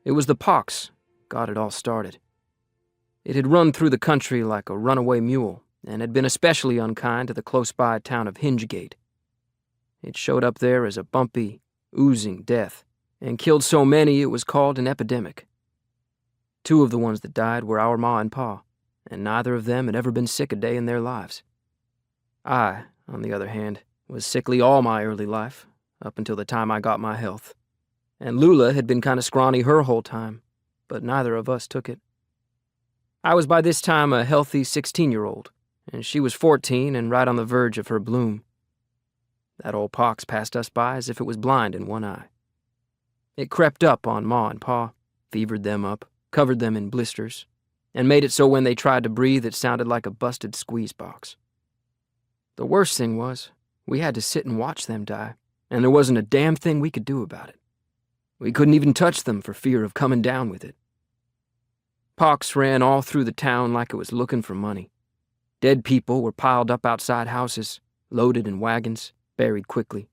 It was the pox got it all started. It had run through the country like a runaway mule, and had been especially unkind to the close-by town of Hingegate. It showed up there as a bumpy, oozing death, and killed so many it was called an epidemic. 2 of the ones that died were our Ma and Pa, and neither of them had ever been sick a day in their lives. I, on the other hand, was sickly all my early life, up until the time I got my health. And Lula had been kind of scrawny her whole time, but neither of us took it. I was by this time a healthy 16-year-old, and she was 14 and right on the verge of her bloom. That old pox passed us by as if it was blind in one eye. It crept up on Ma and Pa, fevered them up, covered them in blisters, and made it so when they tried to breathe it sounded like a busted squeeze box. The worst thing was, we had to sit and watch them die, and there wasn't a damn thing we could do about it. We couldn't even touch them for fear of coming down with it. Pox ran all through the town like it was looking for money. Dead people were piled up outside houses, loaded in wagons, buried quickly.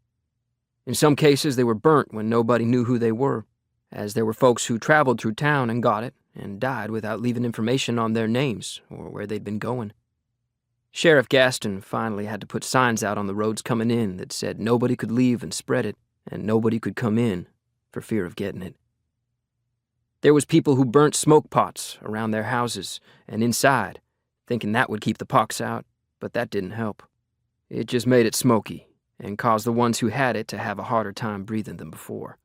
In some cases, they were burnt when nobody knew who they were, as there were folks who traveled through town and got it and died without leaving information on their names or where they'd been going. Sheriff Gaston finally had to put signs out on the roads coming in that said nobody could leave and spread it, and nobody could come in for fear of getting it. There was people who burnt smoke pots around their houses and inside, thinking that would keep the pox out, but that didn't help. It just made it smoky and caused the ones who had it to have a harder time breathing than before.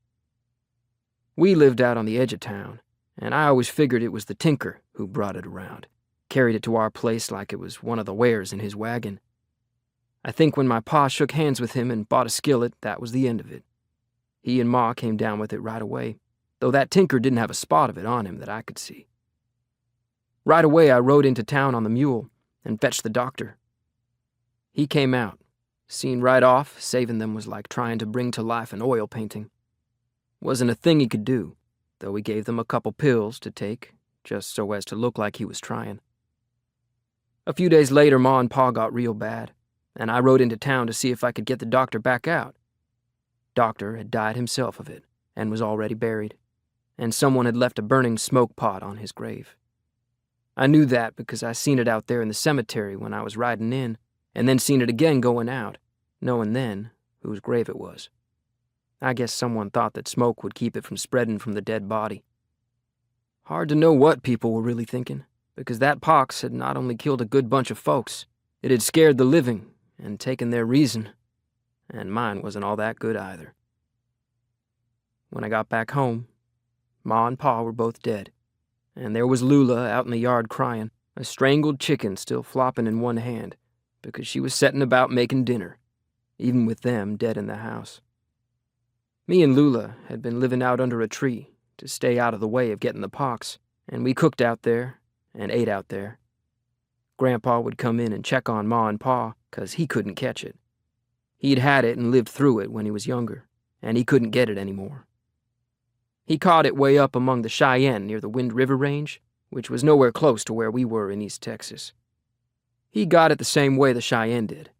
We lived out on the edge of town, and I always figured it was the tinker who brought it around, carried it to our place like it was one of the wares in his wagon. I think when my pa shook hands with him and bought a skillet, that was the end of it. He and Ma came down with it right away, though that tinker didn't have a spot of it on him that I could see. Right away, I rode into town on the mule and fetched the doctor. He came out. Seen right off, saving them was like trying to bring to life an oil painting. Wasn't a thing he could do, though he gave them a couple pills to take, just so as to look like he was trying. A few days later, Ma and Pa got real bad, and I rode into town to see if I could get the doctor back out. Doctor had died himself of it, and was already buried, and someone had left a burning smoke pot on his grave. I knew that because I seen it out there in the cemetery when I was riding in, and then seen it again going out, knowing then whose grave it was. I guess someone thought that smoke would keep it from spreading from the dead body. Hard to know what people were really thinking, because that pox had not only killed a good bunch of folks, it had scared the living and taken their reason, and mine wasn't all that good either. When I got back home, Ma and Pa were both dead, and there was Lula out in the yard crying, a strangled chicken still flopping in one hand, because she was setting about making dinner, even with them dead in the house. Me and Lula had been living out under a tree to stay out of the way of getting the pox, and we cooked out there and ate out there. Grandpa would come in and check on Ma and Pa, 'cause he couldn't catch it. He'd had it and lived through it when he was younger, and he couldn't get it anymore. He caught it way up among the Cheyenne near the Wind River Range, which was nowhere close to where we were in East Texas. He got it the same way the Cheyenne did.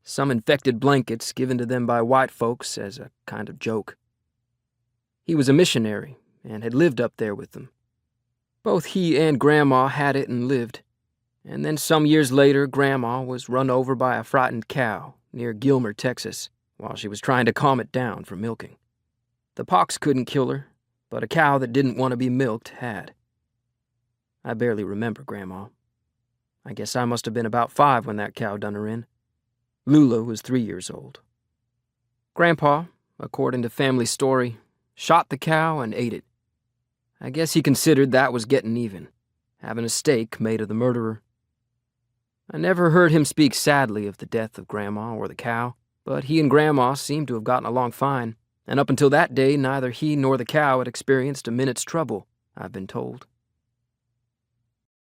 Some infected blankets given to them by white folks as a kind of joke. He was a missionary and had lived up there with them. Both he and Grandma had it and lived, and then some years later Grandma was run over by a frightened cow near Gilmer, Texas, while she was trying to calm it down for milking. The pox couldn't kill her, but a cow that didn't want to be milked had. I barely remember Grandma. I guess I must have been about 5 when that cow done her in. Lula was 3 years old. Grandpa, according to family story, shot the cow and ate it. I guess he considered that was getting even, having a steak made of the murderer. I never heard him speak sadly of the death of Grandma or the cow, but he and Grandma seemed to have gotten along fine, and up until that day neither he nor the cow had experienced a minute's trouble, I've been told.